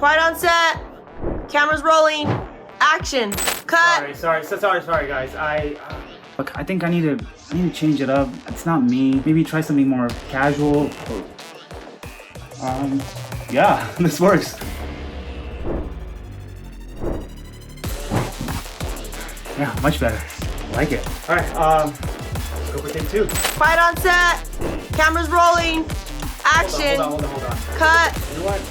Quiet on set. Cameras rolling. Action. Cut. Sorry, guys. Look, I think I need to change it up. It's not me. Maybe try something more casual. Yeah, this works. Yeah, much better. I like it. All right, let's go for take 2. Quiet on set. Cameras rolling. Action. Hold on. Cut. You know what?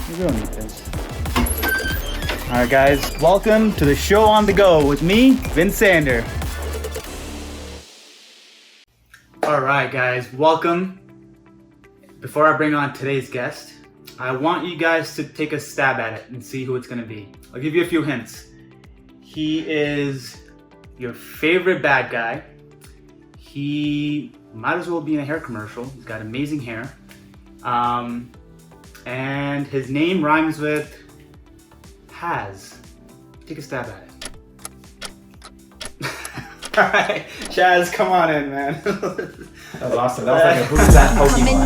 Maybe I don't need this. Alright guys, welcome to the show on the go with me, Vinn Sander. Alright guys, welcome. Before I bring on today's guest, I want you guys to take a stab at it and see who it's going to be. I'll give you a few hints. He is your favorite bad guy. He might as well be in a hair commercial. He's got amazing hair. And his name rhymes with has. Take a stab at it. Alright, Chaz, come on in, man. That was awesome. That was like a who's that Pokemon.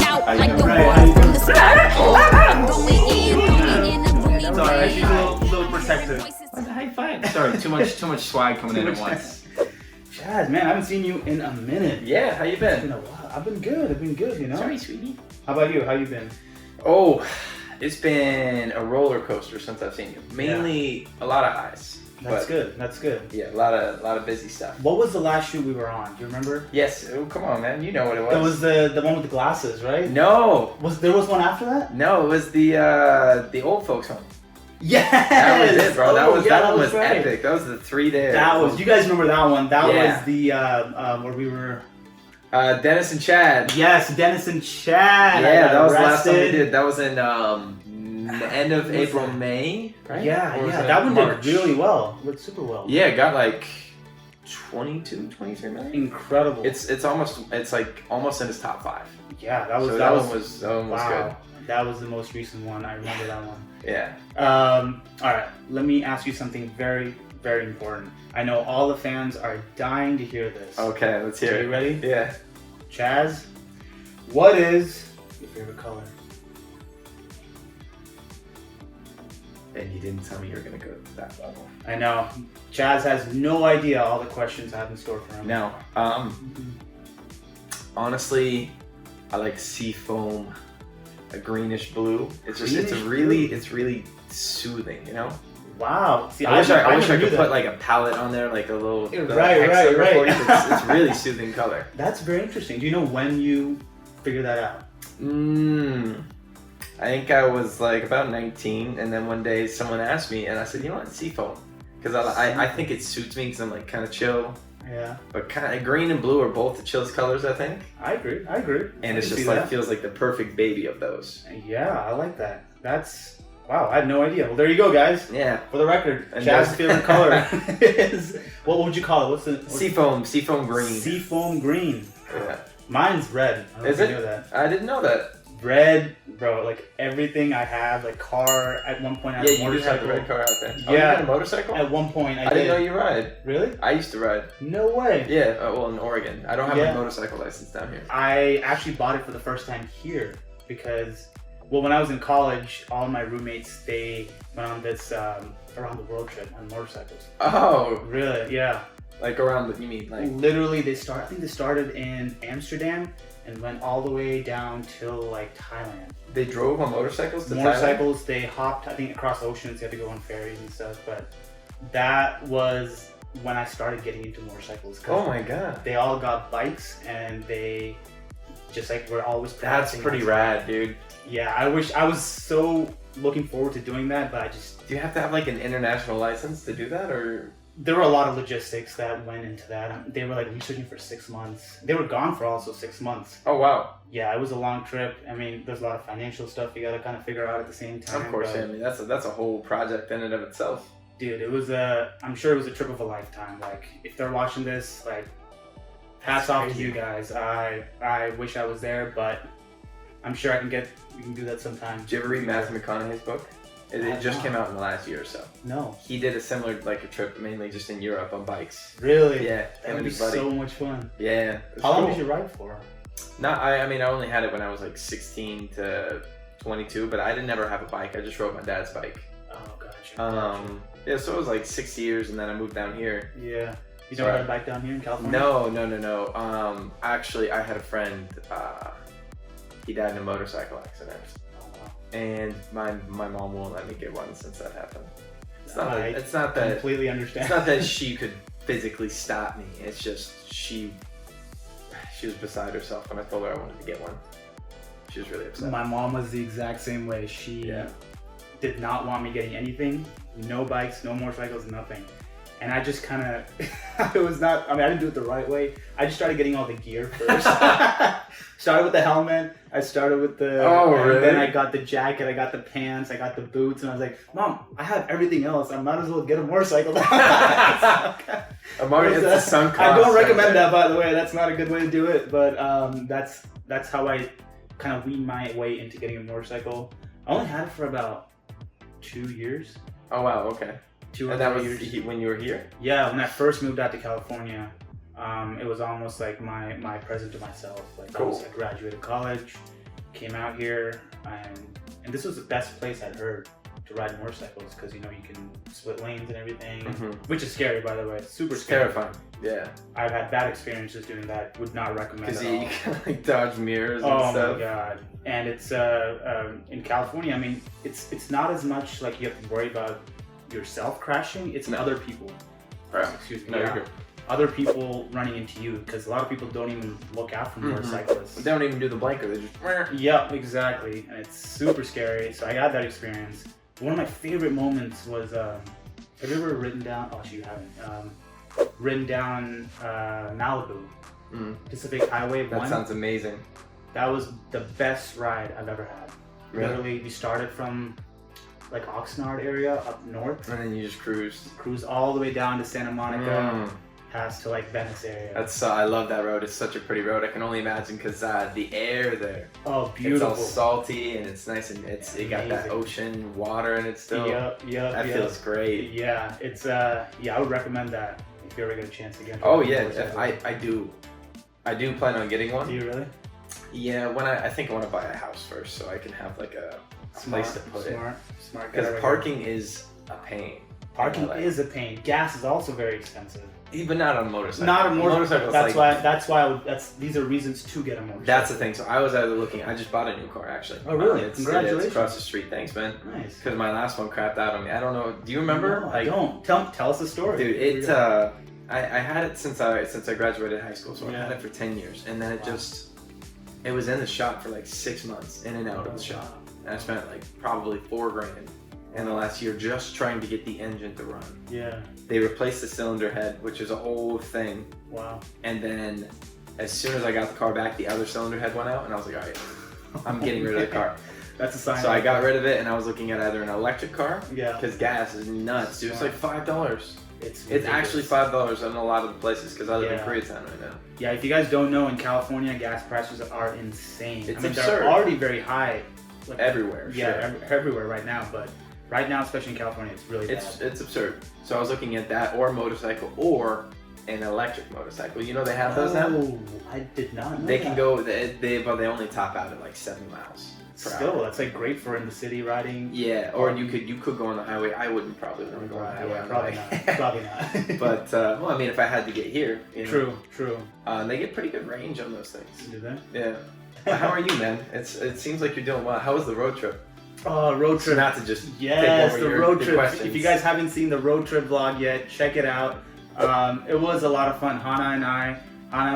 Sorry, she's a little protective. High five. Sorry, too much swag coming in at once. Chaz, man, I haven't seen you in a minute. Yeah, how you It's been been? a while. I've been good, you know? Sorry, sweetie. How about you? How you been? Oh, it's been a roller coaster since I've seen you. Mainly a lot of highs. That's good. Yeah, a lot of busy stuff. What was the last shoot we were on? Do you remember? Yes. Oh, come on, man. You know what it was. That was the one with the glasses, right? No. There was one after that? No, it was the old folks home. Yes. That was it, bro. That one was right. epic. That was the 3 days. You guys remember that one? That Yeah. was the where we were. Dennis and Chad. Yes, Dennis and Chad. Yeah, that was the last time we arrested. did. That was in the end of April, May, right? Yeah, Or was it that one March? did really well. Went super well. Yeah, it got like 22, 23 million. Incredible. It's like almost in his top 5. Yeah, that was So that one was good. That was the most recent one. I remember that one. Yeah. All right, let me ask you something very, very important. I know all the fans are dying to hear this. Okay, let's hear Are it. you ready? Yeah. Chaz, what is your favorite color? And you didn't tell me you were gonna go to that level. I know. Chaz has no idea all the questions I have in store for him. No. Honestly, I like seafoam, a greenish blue. It's really soothing, you know? Wow. See, I wish I never knew could that. put like a palette on there, like a little Right. It's really soothing color. That's very interesting. Do you know when you figured that out? I think I was like about 19, and then one day someone asked me, and I said, you know what, seafoam, because I think it suits me because I'm like kind of chill. Yeah. But kind of green and blue are both the chillest colors, I think. I agree. And it's can just see like that. feels like the perfect baby of those. Yeah, I like that. That's wow. I had no idea. Well, there you go, guys. Yeah. For the record, And Chaz's favorite color is what would you call it? What's the Seafoam green. Seafoam green. Yeah. Mine's red. I don't know Is if it? you know that. I didn't know that. Red, bro. Like everything I have, like car. At one point, I had a Yeah, you do have motorcycle. the red car out there. Yeah. Oh, you had a motorcycle? At one point, I I didn't did. know you ride. Really? I used to ride. No way. Yeah, well, in Oregon. I don't have Yeah. a motorcycle license down here. I actually bought it for the first time here because, well, when I was in college, all my roommates, they went on this around the world trip on motorcycles. Oh, Really? Yeah. like around the, you mean like... Literally, I think they started in Amsterdam and went all the way down till like Thailand. They drove on motorcycles to Thailand? Motorcycles, they hopped, I think, across oceans. You had to go on ferries and stuff. But that was when I started getting into motorcycles. 'Cause Oh my god. they all got bikes and they just like were always That's practicing pretty on rad, dude. Yeah, I wish I was so looking forward to doing that, but I just Do you have to have like an international license to do that, or? there were a lot of logistics that went into that. They were like researching for 6 months. They were gone for also 6 months. Oh wow. Yeah, it was a long trip. I mean, there's a lot of financial stuff you gotta kind of figure out at the same time. Of course, but, I mean that's a whole project in and of itself. dude, it was I'm sure it was a trip of a lifetime. Like, if they're watching this, like, hats off to you guys. I wish I was there, but I'm sure we can do that sometime. Did you ever read Matthew McConaughey's book? It just came out in the last year or so. No. He did a similar like a trip mainly just in Europe on bikes. Really? Yeah, That him would and be his buddy. so much fun. Yeah. How long did you ride for? I mean, I only had it when I was like 16 to 22, but I didn't never have a bike. I just rode my dad's bike. Oh, gotcha. Yeah, so it was like 6 years, and then I moved down here. Yeah. You don't ride a bike down here in California? No. Actually, I had a friend. He died in a motorcycle accident, and my mom won't let me get one since that happened. It's not that completely understand. It's not that she could physically stop me. It's just she was beside herself when I told her I wanted to get one. She was really upset. My mom was the exact same way. She did not want me getting anything. No bikes, no motorcycles, nothing. And I just kind of, I didn't do it the right way. I just started getting all the gear first. Started with the helmet. I started with the, really? Then I got the jacket, I got the pants, I got the boots, and I was like, Mom, I have everything else. I might as well get a motorcycle. It's a sunk cost. I don't recommend that, by the way. That's not a good way to do it. But that's how I kind of weaned my way into getting a motorcycle. I only had it for about 2 years. Oh, wow, okay. 2 or and that 3 was years. when you were here? Yeah, when I first moved out to California, it was almost like my present to myself. Like, cool. I graduated college, came out here, and this was the best place I'd heard to ride motorcycles because you can split lanes and everything, which is scary, by the way. It's super scary. Terrifying. Yeah. I've had bad experiences doing that. Would not recommend it. Because you can like dodge mirrors and stuff. Oh my god! And it's in California. I mean, it's not as much like you have to worry about yourself crashing. It's other people. Right. Excuse me. No, you're good. Other people running into you because a lot of people don't even look out for motorcyclists. They don't even do the blanker. They just. Yep, exactly, and it's super scary. So I got that experience. One of my favorite moments was, have you ever ridden down? Oh, you haven't. Ridden down Malibu, Pacific Highway 1. That sounds amazing. That was the best ride I've ever had. Really? Literally, we started from like Oxnard area up north. And then you just cruised. Cruised all the way down to Santa Monica, past to like Venice area. I love that road. It's such a pretty road. I can only imagine because the air there. Oh, beautiful. It's all salty and it's nice and it got that ocean water in it still. Yep. That feels great. Yeah, it's I would recommend that if you ever get a chance again. Oh yeah, I do. I do plan on getting one. Do you really? Yeah, I think I want to buy a house first so I can have like a place to put it. Smart. Because parking is a pain. Parking is a pain. Gas is also very expensive. But not on a motorcycle. Not a motorcycle. That's like, why. These are reasons to get a motorcycle. That's the thing. So I was either looking. I just bought a new car actually. Oh really? It's Congratulations. across the street. Thanks, man. Nice. Because my last one crapped out on me. I don't know. Do you remember? No, I don't. Tell us the story. Dude, I had it since I graduated high school. So I had it for 10 years, and then it was in the shop for like 6 months, in and out of the shop, and I spent like probably $4,000 in the last year just trying to get the engine to run. Yeah. They replaced the cylinder head, which is a whole thing. Wow. And then as soon as I got the car back, the other cylinder head went out, and I was like, all right, I'm getting rid of the car. That's a sign. So I got rid of it, and I was looking at either an electric car, because gas is nuts, dude. It's like $5. It's actually $5 in a lot of the places because I live in Koreatown right now. Yeah, if you guys don't know, in California, gas prices are insane. It's absurd. They're already very high. Like, everywhere. Yeah, everywhere right now. But right now, especially in California, it's really bad. It's absurd. So I was looking at that, or a motorcycle, or an electric motorcycle. You know they have those now? Oh, I did not know They can go, but they only top out at like 70 miles. Still, that's like great for in the city riding. Yeah, or you could go on the highway. I wouldn't probably want to go on the highway. Probably not. But well, I mean, if I had to get here, True. They get pretty good range on those things. Do they? Yeah. How are you, man? It seems like you're doing well. How was the road trip? Road trip. So not to just yes, take over the road trip. questions. If you guys haven't seen the road trip vlog yet, check it out. It was a lot of fun. Hannah,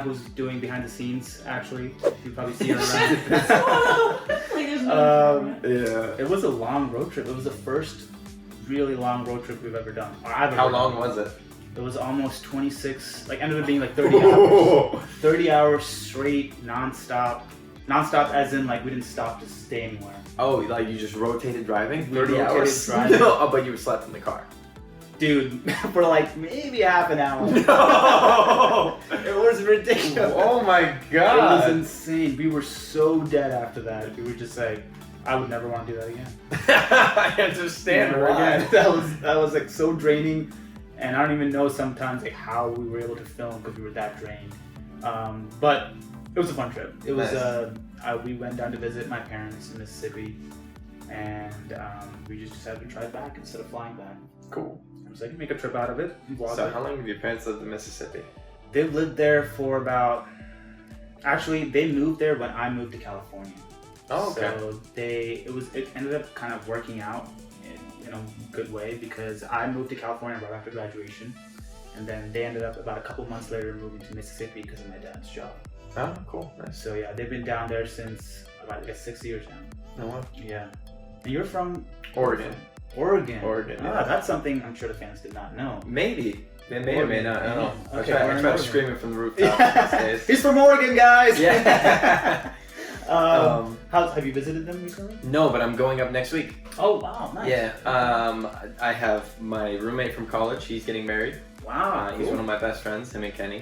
who's doing behind the scenes, actually. You probably see her around. It was a long road trip. It was the first really long road trip we've ever done. How long was it? It was almost 26, ended up being like 30 hours. 30 hours straight, non-stop. Non-stop as in we didn't stop to stay anywhere. Oh, like you just rotated driving? 30 rotated hours? Driving. No, but you slept in the car. Dude, for maybe half an hour. No! It was ridiculous. Oh my god. It was insane. We were so dead after that. We were just like, I would never want to do that again. I understand. Again. That was so draining, and I don't even know sometimes how we were able to film because we were that drained. But it was a fun trip. It was nice. we went down to visit my parents in Mississippi, and we just decided to try back instead of flying back. Cool. I was like, make a trip out of it. So how long have your parents lived in Mississippi? They've lived there for about. Actually, they moved there when I moved to California. Oh, okay. So it ended up kind of working out in a good way because I moved to California right after graduation, and then they ended up about a couple months later moving to Mississippi because of my dad's job. Oh, cool. Nice. So yeah, they've been down there since about, I guess, 6 years now. No one? Yeah. And you're from Oregon. Oregon. Oregon. Ah, Yeah. that's something I'm sure the fans did not know. Maybe. They may or may not. I don't know. Okay, I try to scream it from the rooftops these days. He's from Oregon, guys. Yeah. Have you visited them recently? No, but I'm going up next week. Oh wow, nice. Yeah. I have my roommate from college. He's getting married. Wow. He's cool. one of my best friends, him and Kenny.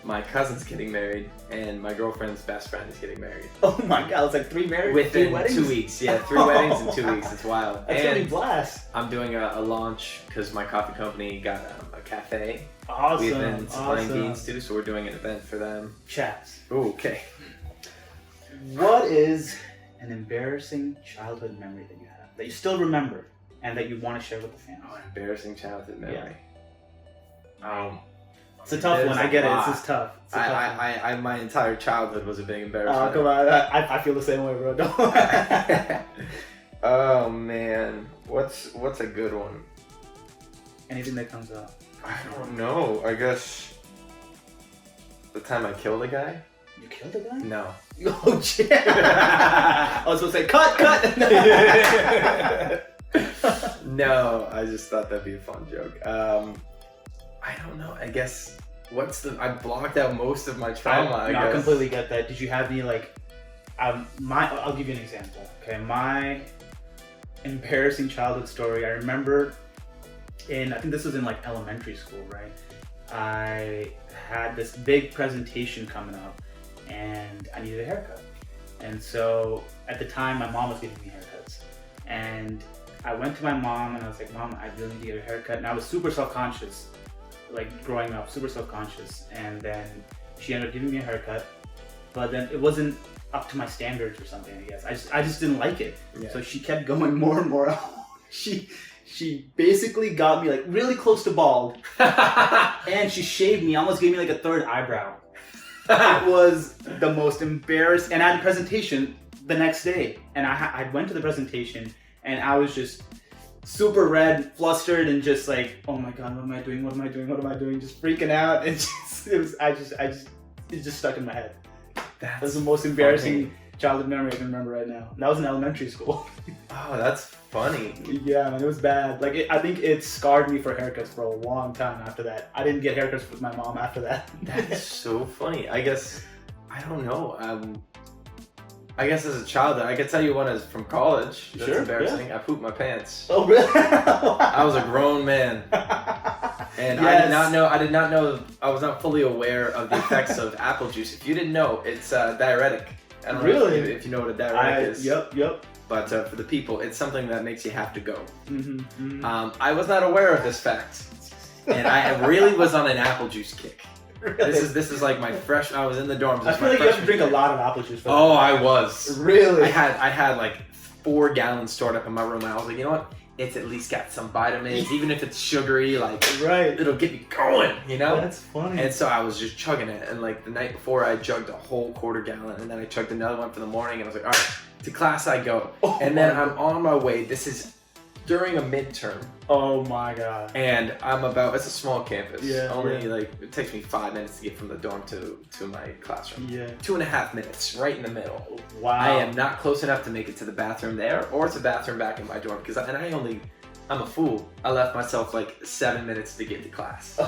My cousin's getting married, and my girlfriend's best friend is getting married. Oh my god, it's like 3 marriages Within 3 weddings? 2 weeks. Yeah, 3 weddings in 2 weeks. It's wild. That's and gonna be blast. I'm doing a launch because my coffee company got a cafe. Awesome. We've been supplying awesome. beans too, so we're doing an event for them. Chats. Ooh, okay. What is an embarrassing childhood memory that you have that you still remember and that you want to share with the fans? Oh, embarrassing childhood memory. It's a tough There's one. I a get lot. it. It's just tough. It's a tough one. I my entire childhood was a big embarrassment. Oh, come on. I feel the same way, bro. Don't. Oh man, what's a good one? Anything that comes up. I don't know. I guess the time I killed a guy. You killed a guy? No. Oh shit! I was supposed to say cut. No, I just thought that'd be a fun joke. I don't know. I guess I blocked out most of my trauma. I I guess. completely get that. Did you have any like, I'll give you an example. Okay, my embarrassing childhood story. I remember I think this was in like elementary school, right? I had this big presentation coming up, and I needed a haircut. And so at the time, my mom was giving me haircuts, and I went to my mom and I was like, "Mom, I really need to get a haircut." And I was super self-conscious. Like growing up, super self-conscious, and then she ended up giving me a haircut, but then it wasn't up to my standards or something. I guess I just didn't like it. Yeah. So she kept going more and more. She basically got me like really close to bald, and she shaved me. Almost gave me like a third eyebrow. It was the most embarrassing. And I had a presentation the next day, and I went to the presentation, and I was just super red, flustered, and just like, oh my god, what am I doing? What am I doing? What am I doing? Just freaking out. And it just stuck in my head. That was the most embarrassing childhood memory I can remember right now. That was in elementary school. Oh, that's funny. Yeah, man, it was bad. Like, I think it scarred me for haircuts for a long time after that. I didn't get haircuts with my mom after that. That's so funny. I guess I don't know. I guess as a child, I could tell you one is from college. That's Sure, embarrassing. I pooped my pants. Oh, really? I was a grown man, and Yes. I did not know. I was not fully aware of the effects of apple juice. If you didn't know, it's diuretic. I don't know Really? if you know what a diuretic is. Yep. But for the people, it's something that makes you have to go. Mm-hmm. I was not aware of this fact, and I really was on an apple juice kick. Really? This is like my fresh. I was in the dorms. I feel like you have to drink a lot of apple juice for Oh, that. I was. Really? I had like 4 gallons stored up in my room, and I was like, you know what? It's at least got some vitamins, even if it's sugary. Like, Right. it'll get me going, you know. That's funny. And so I was just chugging it, and like the night before, I chugged a whole quarter gallon, and then I chugged another one for the morning, and I was like, all right, to class I go. Oh And then my I'm on my way. This is during a midterm, Oh my god. and it's a small campus. Yeah, Only yeah. like it takes me 5 minutes to get from the dorm to my classroom. Yeah. 2.5 minutes, right in the middle. Wow. I am not close enough to make it to the bathroom there or to the bathroom back in my dorm because I'm a fool. I left myself like 7 minutes to get to class.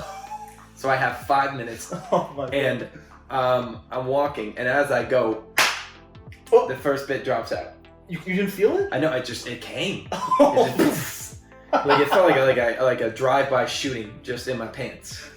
So I have 5 minutes, Oh my god. and I'm walking, and as I go, Oh. the first bit drops out. You didn't feel it? I know, it came. It just, like it felt like a drive-by shooting just in my pants.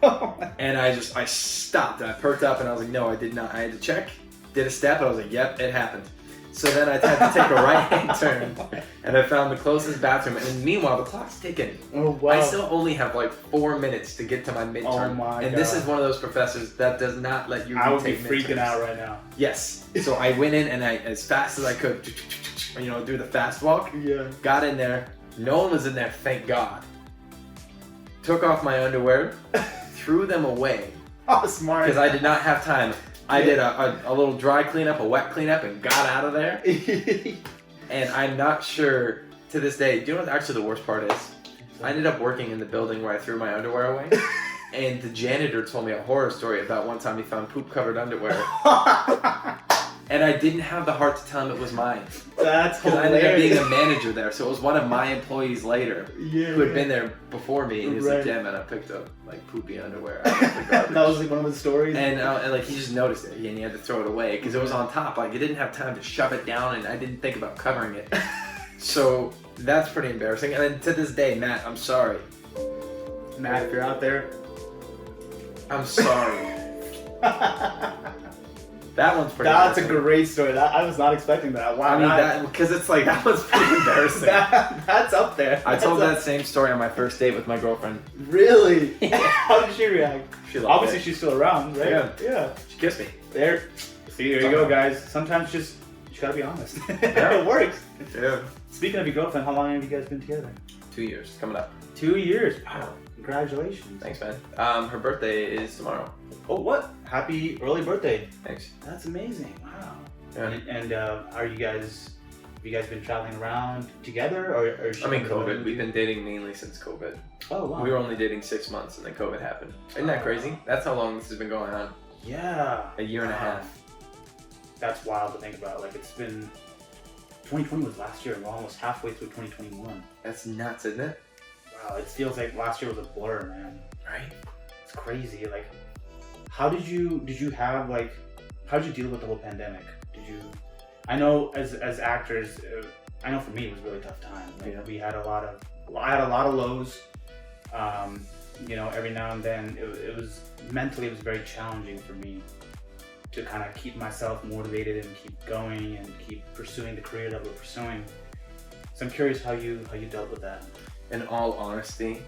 And I stopped, and I perked up, and I was like, no, I did not. I had to check, did a step, and I was like, yep, it happened. So then I had to take a right-hand turn, and I found the closest bathroom. And meanwhile, the clock's ticking. Oh wow. I still only have like 4 minutes to get to my midterm. Oh my and God. this is one of those professors that does not let you I would be take freaking midterms. out right now. Yes. So I went in and I, as fast as I could, do the fast walk. Yeah. Got in there. No one was in there, thank God. Took off my underwear, threw them away Oh, smart. because I did not have time. I did a little dry cleanup, a wet cleanup, and got out of there. And I'm not sure to this day. Do you know what actually the worst part is? I ended up working in the building where I threw my underwear away. And the janitor told me a horror story about one time he found poop-covered underwear. And I didn't have the heart to tell him it was mine. That's Because I ended up being hilarious. a manager there, so it was one of my employees later Yeah. who had been there before me. And he was like, Right. "Yeah, man, I picked up like poopy underwear out of the garbage." That was like one of the stories. And like he just noticed it, and he had to throw it away because it was on top. Like, I didn't have time to shove it down, and I didn't think about covering it. So that's pretty embarrassing. And then to this day, Matt, I'm sorry. Matt, if you're out there. I'm sorry. That one's pretty. That's a embarrassing. great story. I was not expecting that. Wow. I mean, that because it's like that was pretty embarrassing. That's up there. I told That's that same story on my first date with my girlfriend. Really? Yeah. How did she react? She loved Obviously, it. she's still around, right? Yeah. Yeah. She kissed me. There. See, there you go, guys. Sometimes you gotta be honest. Yeah. It works. Yeah. Speaking of your girlfriend, how long have you guys been together? 2 years coming up. 2 years. Wow. Congratulations. Thanks, man. Her birthday is tomorrow. Oh, what? Happy early birthday. Thanks. That's amazing. Wow. Yeah. And have you guys been traveling around together, or is she I mean, coming COVID. with We've you? been dating mainly since COVID. Oh wow. We were only dating 6 months, and then COVID happened. Isn't that crazy? That's how long this has been going on. Yeah. A year and a half. That's wild to think about. Like, it's been 2020 was last year, and we're almost halfway through 2021. That's nuts, isn't it? Wow, it feels like last year was a blur, man. Right? It's crazy. Like, how did you deal with the whole pandemic? I know as actors, I know for me it was a really tough time. Like, Yeah. I had a lot of lows. Every now and then it was mentally very challenging for me to kind of keep myself motivated and keep going and keep pursuing the career that we're pursuing. So I'm curious how you dealt with that. In all honesty,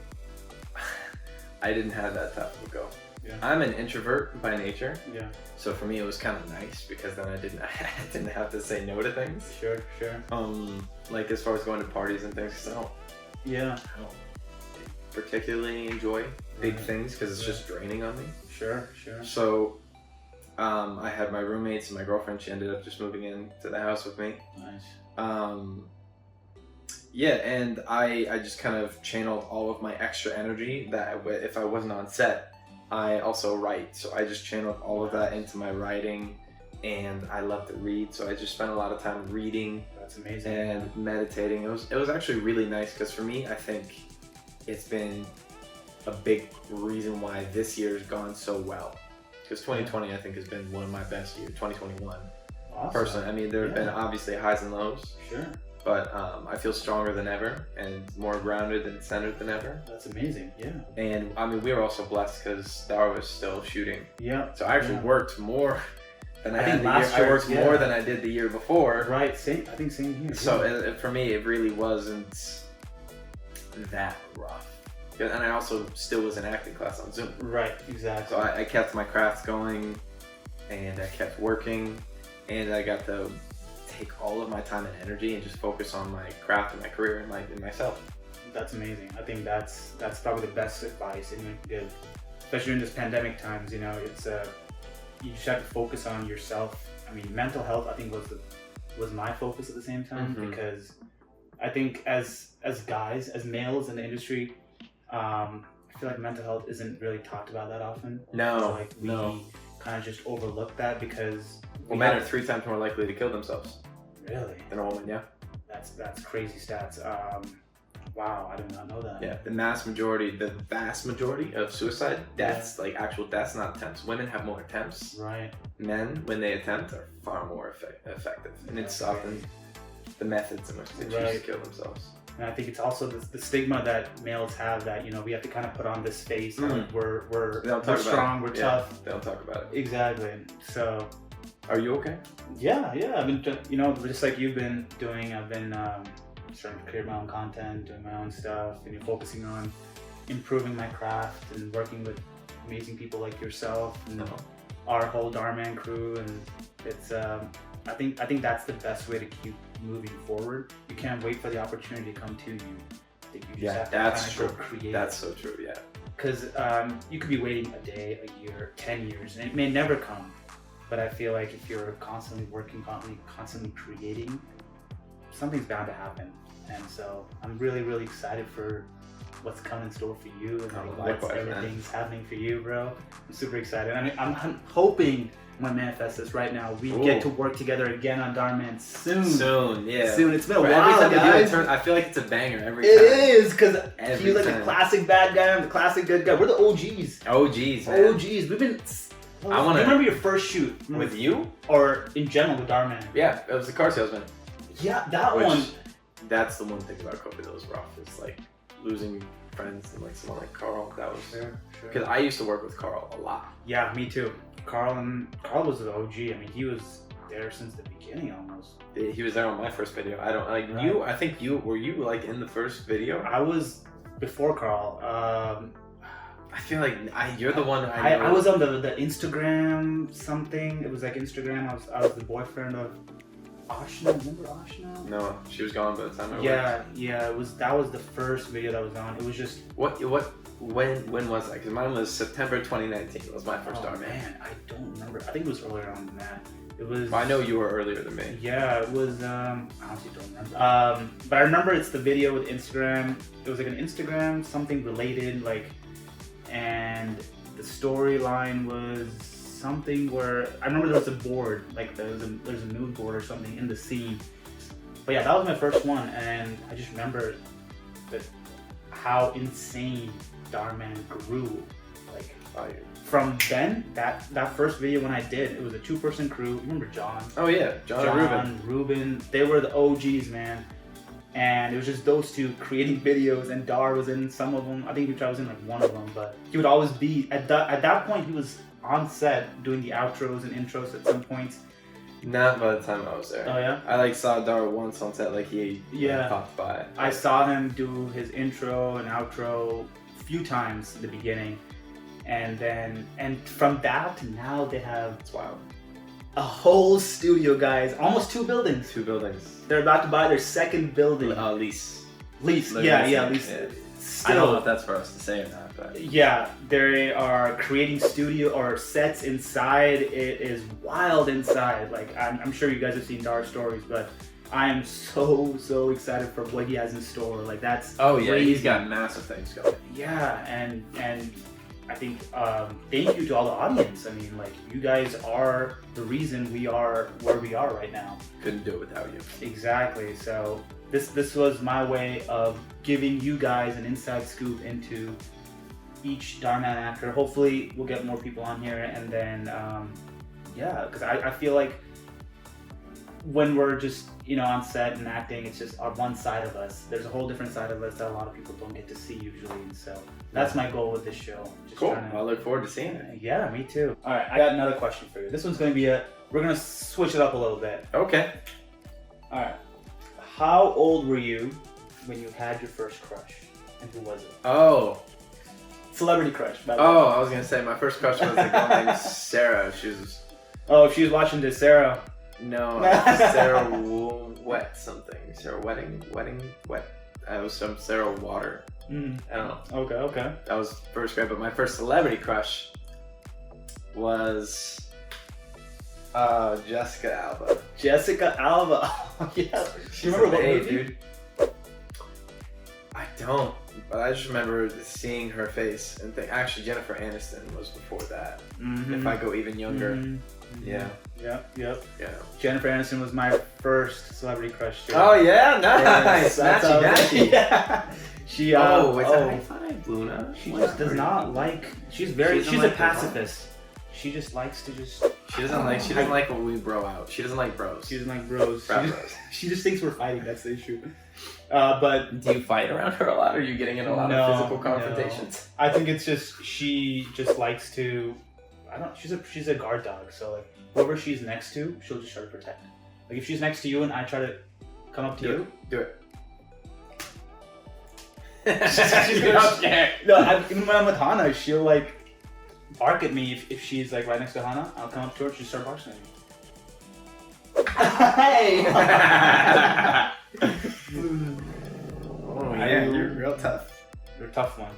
I didn't have that tough of a go. Yeah. I'm an introvert by nature, Yeah. so for me it was kind of nice because then I didn't have to say no to things. Sure. Like as far as going to parties and things, 'cause I don't particularly enjoy big Right. things because it's Right. just draining on me. Sure. So I had my roommates and my girlfriend. She ended up just moving into the house with me. Nice. Yeah, and I just kind of channeled all of my extra energy that if I wasn't on set, I also write. So I just channeled all of that into my writing, and I love to read. So I just spent a lot of time reading That's amazing. and meditating. It was actually really nice because for me, I think it's been a big reason why this year's gone so well. Because 2020, I think, has been one of my best years. 2021, Awesome. personally. I mean, there have been obviously highs and lows. Sure. But I feel stronger than ever and more grounded and centered than ever. That's amazing. Yeah. And I mean, we were also blessed because Dhar was still shooting. Yeah. So I actually worked more than I I think had the last year. I year, worked yeah. more than I did the year before. Right. Same. I think same here. So yeah. for me, it really wasn't that rough. And I also still was in acting class on Zoom. Right. Exactly. So I kept my crafts going and I kept working and I got to take all of my time and energy and just focus on my craft and my career and myself. That's amazing. I think that's probably the best advice anyone can give, especially in this pandemic times. You know, it's you just have to focus on yourself. I mean, mental health, I think, was my focus at the same time because I think as guys, as males in the industry, I feel like mental health isn't really talked about that often. No, so like we kind of just overlook that because men are 3 times more likely to kill themselves really than a woman. Yeah. That's crazy stats. Wow, I did not know that. Yeah, the vast majority of suicide deaths, like actual deaths, not attempts. Women have more attempts. Right. Men, when they attempt, are far more effective, and it's often the methods in which they choose to kill themselves. And I think it's also the stigma that males have that, you know, we have to kind of put on this face, like we're strong, we're tough. They don't talk about it. Exactly. So Are you okay? Yeah. I've been, just like you've been doing. I've been starting to create my own content, doing my own stuff, and focusing on improving my craft and working with amazing people like yourself and our whole Dhar Mann crew. And it's, I think that's the best way to keep moving forward. You can't wait for the opportunity to come to you. You just have to that's kind true. of go create. That's so true. Yeah. Because you could be waiting a day, a year, 10 years, and it may never come. But I feel like if you're constantly working, constantly creating, something's bound to happen. And so I'm really, really excited for what's coming in store for you and what's everything's happening for you, bro. I'm super excited. I mean, I'm hoping, I'm gonna manifest this right now. We get to work together again on Dhar Mann soon. Soon. It's been a Every while, time guys. I feel like it's a banger every It time. is, because Every he's like the time. classic bad guy, I'm the classic good guy. We're the OGs. OGs, man. OGs. We've been. I wanna- Do you remember your first shoot With you? or in general with Dhar Mann? Yeah, it was the car salesman. Yeah, that Which, one. That's the one thing about COVID that was rough. It's like losing friends and like someone like Carl. That was because I used to work with Carl a lot. Yeah, me too. Carl was the OG. I mean, he was there since the beginning almost. He was there on my first video. I don't like Right. you. I think were you like in the first video? I was before Carl. I feel like you're the one. I was on the Instagram something. It was like Instagram. I was the boyfriend of Ashna. Remember Ashna? No, she was gone by the time I Yeah. That was the first video that was on. It was just when was that? Because mine was September 2019. It was my first Dhar Mann. Man, I don't remember. I think it was earlier on than that. It was. Well, I know you were earlier than me. Yeah, it was. I honestly don't remember. But I remember it's the video with Instagram. It was like an Instagram something related, like, and the storyline was something where I remember there was a board, like there's a mood board or something in the scene. But yeah, that was my first one, and I just remember that how insane Dhar Mann grew. Like from then, that first video when I did, it was a 2-person crew. Remember John? Oh yeah, John and Ruben. They were the OGs, man. And it was just those two creating videos, and Dhar was in some of them. I think I was in like one of them, but he would always be at that point. He was on set doing the outros and intros at some points. Not by the time I was there. Oh yeah. I like saw Dhar once on set, like he popped by. I saw him do his intro and outro a few times in the beginning, and from that to now they have It's wild. a whole studio, guys. Almost 2 buildings. 2 buildings. They're about to buy their second building. Lease. Lease. Like, Yeah. lease. Still, I don't know if that's for us to say or not, but yeah, they are creating studio or sets inside. It is wild inside. Like I'm sure you guys have seen Dhar stories, but I am so excited for what he has in store. Like that's crazy. He's got massive things going. Yeah, and I think thank you to all the audience. I mean, like you guys are the reason we are where we are right now. Couldn't do it without you. Exactly. So this was my way of giving you guys an inside scoop into each Dhar Mann actor. Hopefully we'll get more people on here, and then yeah, because I feel like when we're just on set and acting, it's just on one side of us. There's a whole different side of us that a lot of people don't get to see usually, and so that's my goal with this show. Just Cool. trying to- I look forward to seeing it. Yeah, me too. All right, I got another question for you. This one's going to be we're going to switch it up a little bit. Okay. All right. How old were you when you had your first crush, and who was it? Oh. Celebrity crush. By the way. I was gonna say my first crush was a girl named Sarah. She was Oh, if she was watching this, Sarah. Sarah Wet something. Sarah Wet. It was some Sarah Water. I don't know. Okay. That was first grade, but my first celebrity crush was Jessica Alba. Jessica Alba. Yeah. She's You remember what babe, movie? dude? I don't, but I just remember seeing her face and think. Actually, Jennifer Aniston was before that. Mm-hmm. If I go even younger, Mm-hmm. yeah. Yep. Yeah. Jennifer Aniston was my first celebrity crush too. Oh yeah, nice, Yes, that's how- matchy. Yeah. She. It's a high five, Luna. She What just does are not you- like. She's She doesn't a like the pacifist. She just likes to just. She doesn't like when we bro out. She doesn't like bros. She doesn't like bros. Frat bros. She just thinks we're fighting. That's the issue. But Do you fight around her a lot, or are you getting in a lot of physical No. confrontations? I think it's just she just likes to. I don't. She's a guard dog. So like whoever she's next to, she'll just try to protect. Like if she's next to you and I try to come up to you, Do it. she's gonna, no, even when I'm with Hannah, she'll like bark at me if she's like right next to Hannah. I'll come up to her, she'll start barking at me. Hey! Oh yeah, you're real tough. You're a tough one.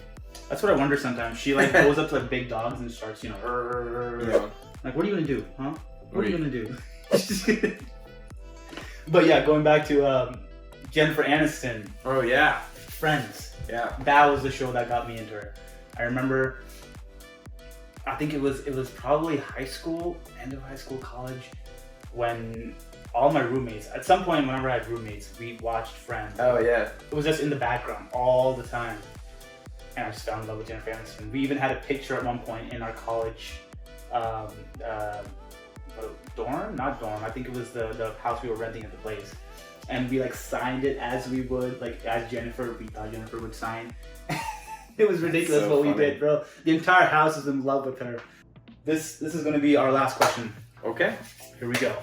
That's what I wonder sometimes. She like goes up to like big dogs and starts, you know, Yeah. like, what are you gonna do, huh? What are you gonna do? But yeah, going back to Jennifer Aniston, Oh yeah. Friends. Yeah. That was the show that got me into her. I remember, I think it was probably high school, end of high school, college, when all my roommates, at some point whenever I had roommates, we watched Friends. Oh yeah. It was just in the background all the time. And I just fell in love with Jennifer Aniston. We even had a picture at one point in our college dorm? Not dorm. I think it was the house we were renting at the place. And we like signed it as we would, like as Jennifer, we thought Jennifer would sign. It was ridiculous so what we funny. did, bro. The entire house is in love with her. This is gonna be our last question. Okay. Here we go.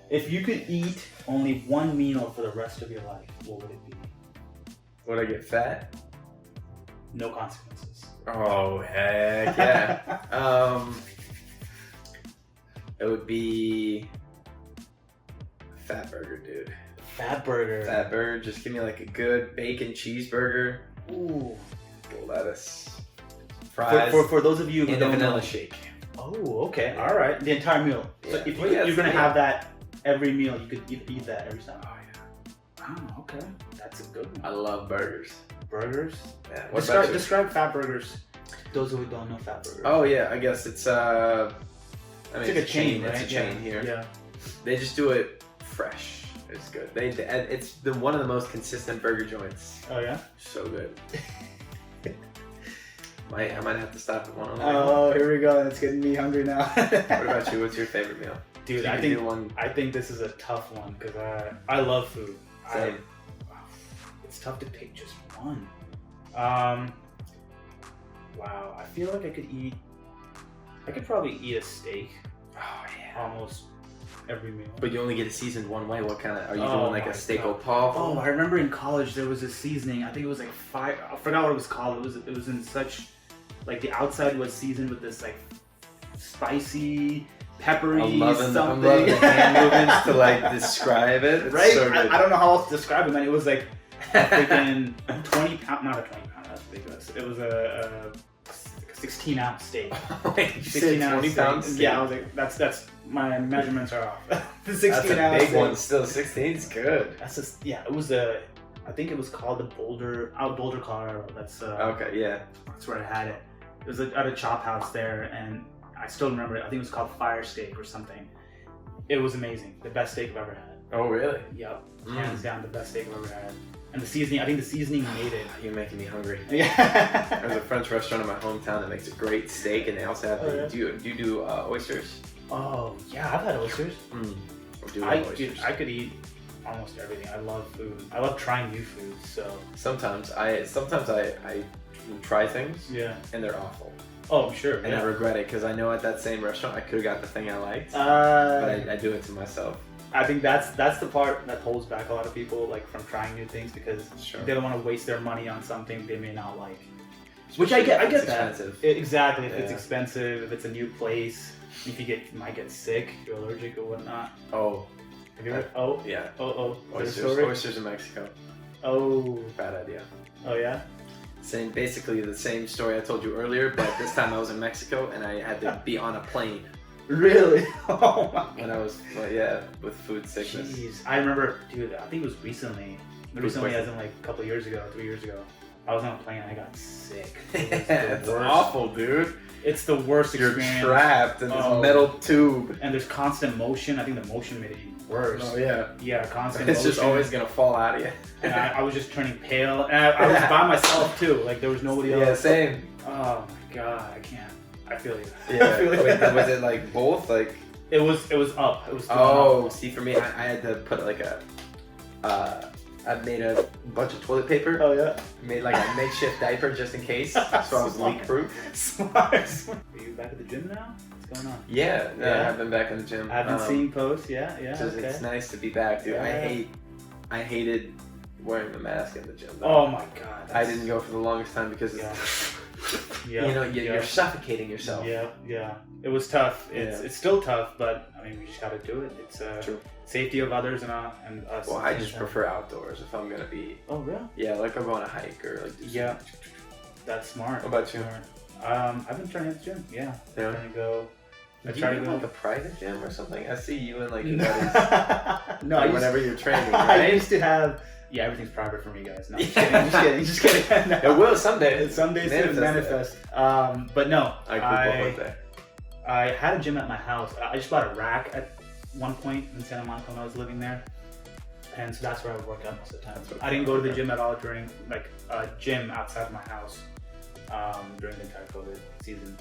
If you could eat only one meal for the rest of your life, what would it be? Would I get fat? No consequences. Oh heck yeah. It would be Fatburger, dude. Fatburger. Fatburger. Just give me like a good bacon cheeseburger, Ooh. lettuce, fries, For those of you who and a don't vanilla know. shake. Oh, okay. All right. The entire meal. So Yeah. if Well, yeah, you're going to yeah. have that every meal, you could eat that every time. Oh yeah. Oh, okay. That's a good I one. love burgers. Burgers? Yeah. What about you? Describe fat burgers. Those who don't know fat burgers. Oh yeah, I guess it's I mean, it's like a chain, right? It's a chain here. Yeah. They just do it fresh. It's good. It's one of the most consistent burger joints. Oh, yeah? So good. I might have to stop at one on the way. Oh, here we go. It's getting me hungry now. What about you? What's your favorite meal? Dude, So you I can do think one. I think this is a tough one because I love food. Same. It's tough to pick just one. Wow, I feel like I could probably eat a steak Oh yeah. almost every meal. But you only get it seasoned one way. What kind of? Are you Oh doing like my a steak God. au poivre? Oh, I remember in college there was a seasoning. I think it was like I forgot what it was called. It was in such, like the outside was seasoned with this like spicy, peppery I'm loving something. the hand movements to like describe it. It's Right? so good. I don't know how else to describe it, man. It was like a freaking 20 pound, not a 20 pound, that's ridiculous. It was a 16 ounce steak. Wait, you said 20 pounds steak? Yeah, I was like, that's my measurements are off. The 16 That's a ounce big steak. one. Still, 16 is good. That's just, yeah, it was I think it was called the Boulder, Colorado. That's Okay, yeah. that's where I had it. It was at a chop house there, and I still remember it. I think it was called Fire Steak or something. It was amazing. The best steak I've ever had. Oh, really? Yep, hands down, the best steak I've ever had. And the seasoning, I think the seasoning made it. You're making me hungry. Yeah. There's a French restaurant in my hometown that makes a great steak, and they also have. Oh, yeah. Do you do oysters? Oh yeah, I've had oysters. I do I love oysters. could eat almost everything. I love food. I love trying new food. So Sometimes I try things yeah. and they're awful, Oh sure. and I regret it because I know at that same restaurant I could have got the thing I liked, but I do it to myself. I think that's the part that holds back a lot of people, like from trying new things, because Sure. they don't want to waste their money on something they may not like. Especially Which I get if it's that. expensive. Exactly. If it's Yeah. expensive, if it's a new place, if you might get sick, if you're allergic or whatnot. Oh, Have you ever? Oh. yeah. Oh. Is there a Oysters. story? Oysters in Mexico. Oh. Bad idea. Oh yeah. Basically the same story I told you earlier, but this time I was in Mexico and I had to be on a plane Really? Oh my when I was, with food sickness. Jeez, I remember, dude. I think it was recently. Recently, quick. as in like a couple years ago, 3 years ago. I was on a plane and I got sick. It was It's the worst. awful, dude. It's the worst You're experience. trapped in this Oh. metal tube. And there's constant motion. I think the motion made it even worse. Oh yeah. Yeah, constant It's motion. just always gonna fall out of you. And I was just turning pale. And I was by myself too. Like there was nobody else. Yeah, same. Oh my god, I can't. I feel you. Yeah. I feel you. Wait, was it like both? Like It was up. It was thrown oh, up. see, for me, I had to put like I made a bunch of toilet paper. Oh yeah. Made like a makeshift diaper just in case, so I was leak proof. Smart. Are you back at the gym now? going on? Yeah, Yeah. I've been back in the gym. I've been seeing posts. Yeah. It's nice to be back, dude. Yeah. I hated wearing the mask in the gym. Though. Oh my god. I didn't go for the longest time because you're suffocating yourself. Yeah. It was tough. Yeah. It's still tough, but I mean, we just got to do it. It's True. Safety of others and us. Well, I just prefer outdoors if I'm gonna be. Oh really? Yeah, like I'll go on a hike or like. Yeah. That's smart. What about you? I've been trying to hit the gym. Yeah. Yeah. I'm trying to go. I try to go like a private gym or something. I see you and like your No, buddies. like whenever you're training, I right? used to have. Yeah, everything's private for me, guys. No, just kidding. No. It will someday. Someday soon, manifest. But no, I had a gym at my house. I just bought a rack at one point in Santa Monica when I was living there, and so that's where I would work out most of the time. I didn't go to the gym at all during like a gym outside of my house during the entire COVID season.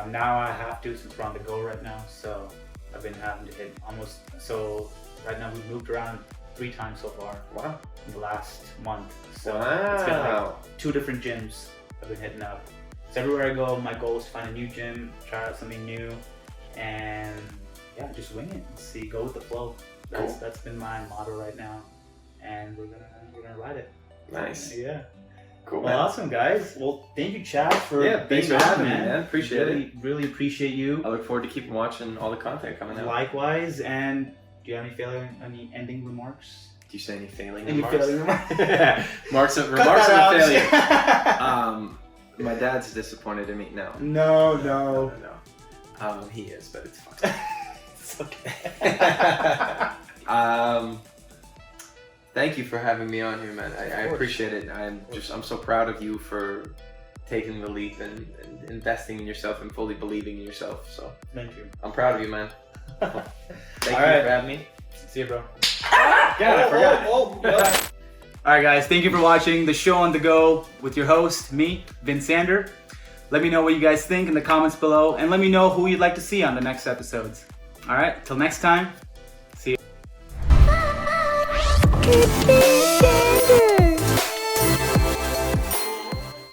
Now I have to since we're on the go right now. So I've been having to hit almost. So right now we've moved around 3 times so far. Wow. In the last month. So wow. It's been like 2 different gyms I've been hitting up. So everywhere I go, my goal is to find a new gym, try out something new, and yeah, just wing it. See, go with the flow. That's been my motto right now, and we're gonna ride it. Nice. Yeah. Cool. Well, awesome, guys. Well, thank you, Chas, for thanks being for on, having me, man. Appreciate it. Really appreciate you. I look forward to keeping watching all the content coming out. Likewise, and do you have any ending remarks? Do you say any failing Any remarks? failing remarks? remarks of failure. My dad's disappointed in me. No. He is, but it's fine. It's okay. Thank you for having me on here, man. I appreciate it. I'm so proud of you for taking the leap and investing in yourself and fully believing in yourself. So thank you. I'm proud of you, man. Thank you for having me. See you, bro. God, I forgot. Alright guys, thank you for watching the show on the go with your host, me, Vinn Sander. Let me know what you guys think in the comments below, and let me know who you'd like to see on the next episodes. Alright, till next time, see you.